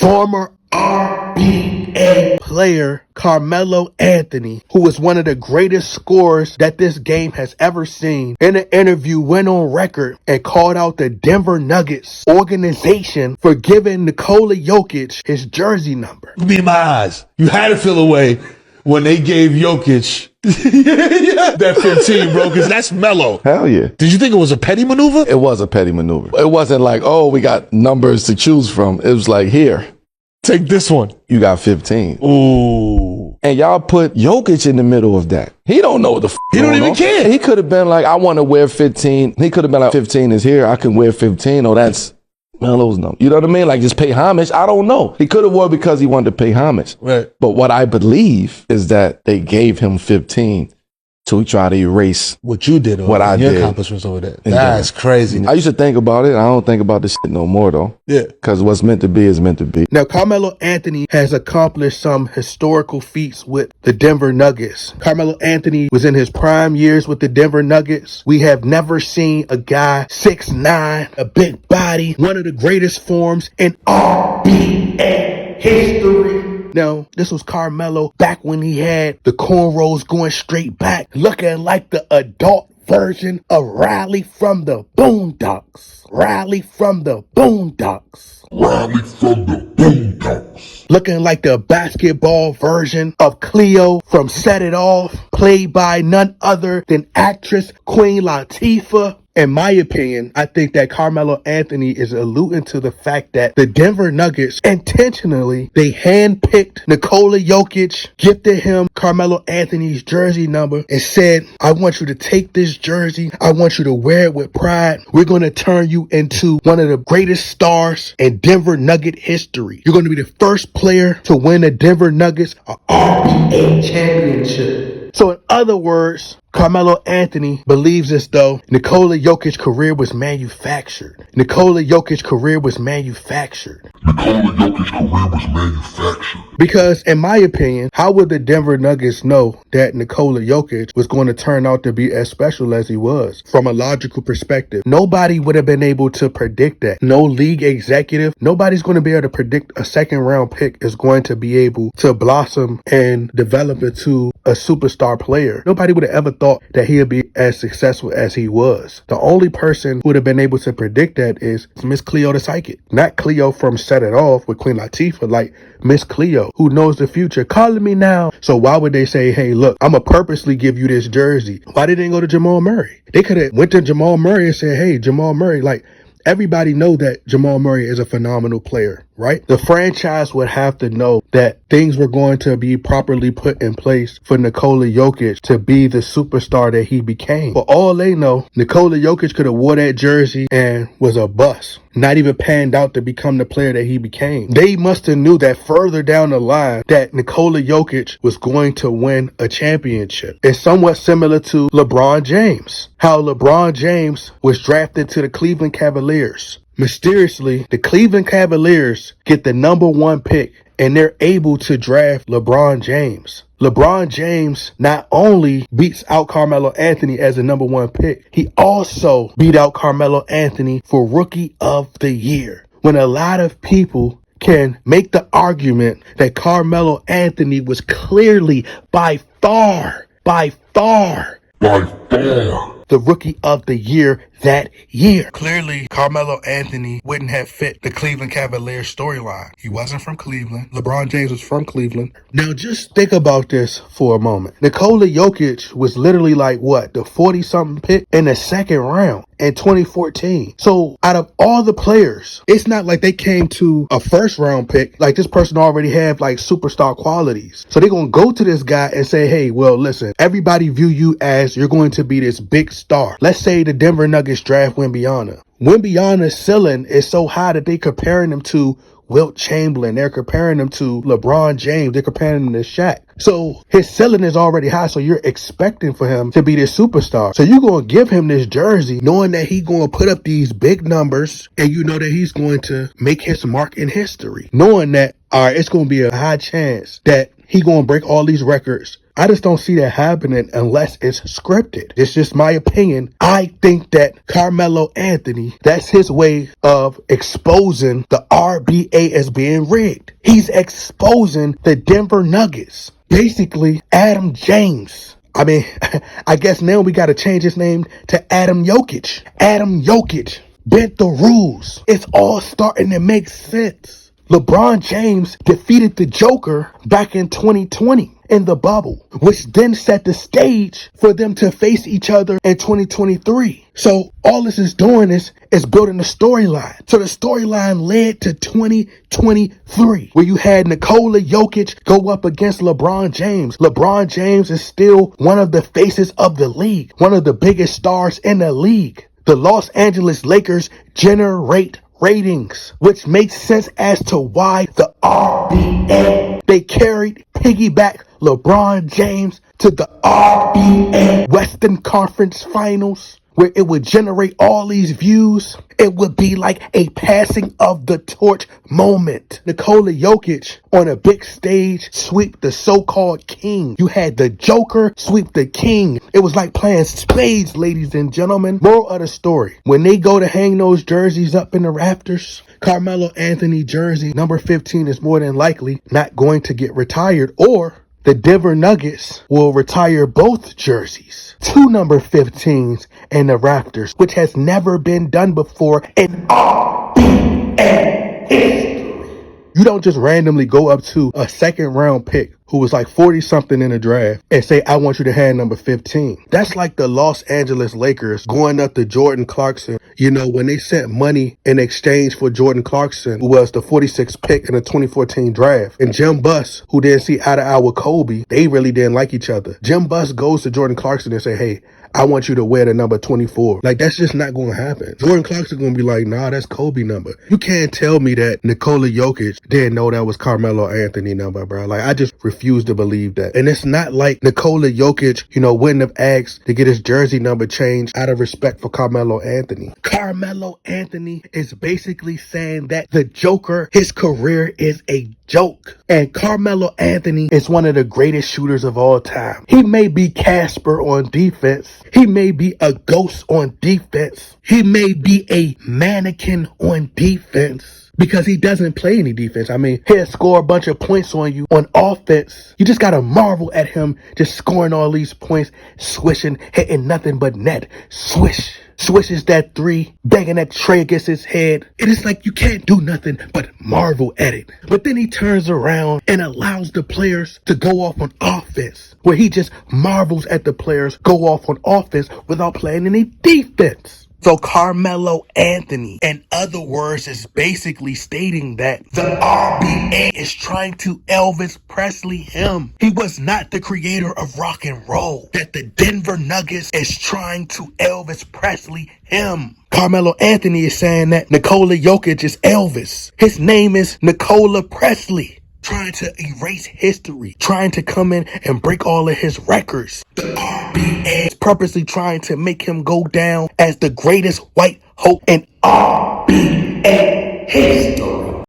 former NBA player Carmelo Anthony, who was one of the greatest scorers that this game has ever seen, in an interview went on record and called out the Denver Nuggets organization for giving Nikola Jokic his jersey number. Look me in my eyes. You had to feel away when they gave Jokic that 15, bro, because that's Melo. Hell yeah. Did you think it was a petty maneuver? It was a petty maneuver. It wasn't like, oh, we got numbers to choose from. It was like, here, take this one. You got 15. Ooh. And y'all put Jokic in the middle of that. He don't know what the He don't even care. He could have been like, I want to wear 15. He could have been like, 15 is here. I can wear 15. Oh, that's Melo's number. You know what I mean? Like, just pay homage. I don't know. He could have worn because he wanted to pay homage. Right. But what I believe is that they gave him 15 to try to erase what you did, what I your did. accomplishments over there. That's crazy. I used to think about it. I don't think about this shit no more, though. Yeah. Because what's meant to be is meant to be. Now, Carmelo Anthony has accomplished some historical feats with the Denver Nuggets. Carmelo Anthony was in his prime years with the Denver Nuggets. We have never seen a guy 6'9", a big body, one of the greatest forms in NBA history. Now, this was Carmelo back when he had the cornrows going straight back, looking like the adult version of Riley from the Boondocks. Riley from the Boondocks. Riley from the Boondocks. Looking like the basketball version of Cleo from Set It Off, played by none other than actress Queen Latifah. In my opinion, I think that Carmelo Anthony is alluding to the fact that the Denver Nuggets intentionally, they handpicked Nikola Jokic, gifted him Carmelo Anthony's jersey number, and said, I want you to take this jersey. I want you to wear it with pride. We're going to turn you into one of the greatest stars in Denver Nugget history. You're going to be the first player to win the Denver Nuggets an NBA championship. So in other words, Carmelo Anthony believes as though Nikola Jokic's career was manufactured. Nikola Jokic's career was manufactured. Nikola Jokic's career was manufactured. Because in my opinion, how would the Denver Nuggets know that Nikola Jokic was going to turn out to be as special as he was? From a logical perspective, nobody would have been able to predict that. No league executive, nobody's going to be able to predict a second round pick is going to be able to blossom and develop into a superstar player. Nobody would have ever thought that he would be as successful as he was. The only person who would have been able to predict that is Miss Cleo the Psychic. Not Cleo from Set It Off with Queen Latifah, like Miss Cleo, who knows the future. Calling me now. So why would they say, hey, look, I'm going to purposely give you this jersey? Why did they go to Jamal Murray? They could have went to Jamal Murray and said, hey, Jamal Murray, like, everybody know that Jamal Murray is a phenomenal player, right? The franchise would have to know that things were going to be properly put in place for Nikola Jokic to be the superstar that he became. For all they know, Nikola Jokic could have wore that jersey and was a bust. Not even panned out to become the player that he became. They must have knew that further down the line that Nikola Jokic was going to win a championship. It's somewhat similar to LeBron James. How LeBron James was drafted to the Cleveland Cavaliers. Mysteriously, the Cleveland Cavaliers get the number 1 pick and they're able to draft LeBron James. LeBron James not only beats out Carmelo Anthony as the number 1 pick, he also beat out Carmelo Anthony for Rookie of the Year. When a lot of people can make the argument that Carmelo Anthony was clearly by far the Rookie of the Year that year. Clearly, Carmelo Anthony wouldn't have fit the Cleveland Cavaliers storyline. He wasn't from Cleveland. LeBron James was from Cleveland. Now, just think about this for a moment. Nikola Jokic was literally like, what, the 40-something pick in the second round in 2014. So, out of all the players, it's not like they came to a first-round pick. Like, this person already had, like, superstar qualities. So, they're going to go to this guy and say, hey, well, listen, everybody view you as you're going to be this big star. Let's say the Denver Nuggets draft Wembanyama. Wembanyama's ceiling is so high that they comparing him to Wilt Chamberlain. They're comparing him to LeBron James. They're comparing him to Shaq. So his ceiling is already high, so you're expecting for him to be this superstar. So you're going to give him this jersey knowing that he's going to put up these big numbers and you know that he's going to make his mark in history. Knowing that, all right, it's going to be a high chance that he's going to break all these records I just don't see that happening unless it's scripted. It's just my opinion. I think that Carmelo Anthony, that's his way of exposing the RBA as being rigged. He's exposing the Denver Nuggets. Basically, Adam James. I mean, I guess now we got to change his name to Adam Jokic. Adam Jokic bent the rules. It's all starting to make sense. LeBron James defeated the Joker back in 2020 in the bubble, which then set the stage for them to face each other in 2023. So all this is doing is building a storyline. So the storyline led to 2023, where you had Nikola Jokic go up against LeBron James. LeBron James is still one of the faces of the league, one of the biggest stars in the league. The Los Angeles Lakers generate ratings, which makes sense as to why the RBA, they carried piggyback LeBron James to the RBA Western Conference Finals, where it would generate all these views. It would be like a passing of the torch moment. Nikola Jokic on a big stage sweep the so-called king. You had the Joker sweep the king. It was like playing spades, ladies and gentlemen. Moral of the story, when they go to hang those jerseys up in the rafters, Carmelo Anthony jersey number 15 is more than likely not going to get retired, or the Denver Nuggets will retire both jerseys, 2 number 15s in the rafters, which has never been done before in NBA history. You don't just randomly go up to a second round pick who was like 40 something in the draft and say, I want you to have number 15. That's like the Los Angeles Lakers going up to Jordan Clarkson. You know, when they sent money in exchange for Jordan Clarkson, who was the 46th pick in the 2014 draft, and Jim Buss, who didn't see eye to eye with Kobe, they really didn't like each other. Jim Buss goes to Jordan Clarkson and say, hey, I want you to wear the number 24. Like, that's just not going to happen. Jordan Clarkson going to be like, nah, that's Kobe number. You can't tell me that Nikola Jokic didn't know that was Carmelo Anthony number, bro. Like, I just refuse to believe that. And it's not like Nikola Jokic, you know, wouldn't have asked to get his jersey number changed out of respect for Carmelo Anthony. Carmelo Anthony is basically saying that the Joker, his career is a joke. And Carmelo Anthony is one of the greatest shooters of all time. He may be Casper on defense. He may be a ghost on defense. He may be a mannequin on defense, because he doesn't play any defense. I mean, he'll score a bunch of points on you on offense. You just got to marvel at him just scoring all these points, swishing, hitting nothing but net. Swish. Swishes that 3, banging that tray against his head. It is like you can't do nothing but marvel at it. But then he turns around and allows the players to go off on offense, where he just marvels at the players go off on offense without playing any defense. So Carmelo Anthony, in other words, is basically stating that the RBA is trying to Elvis Presley him. He was not the creator of rock and roll. That the Denver Nuggets is trying to Elvis Presley him. Carmelo Anthony is saying that Nikola Jokic is Elvis. His name is Nikola Presley. Trying to erase history, trying to come in and break all of his records. The RBA is purposely trying to make him go down as the greatest white hope in RBA history.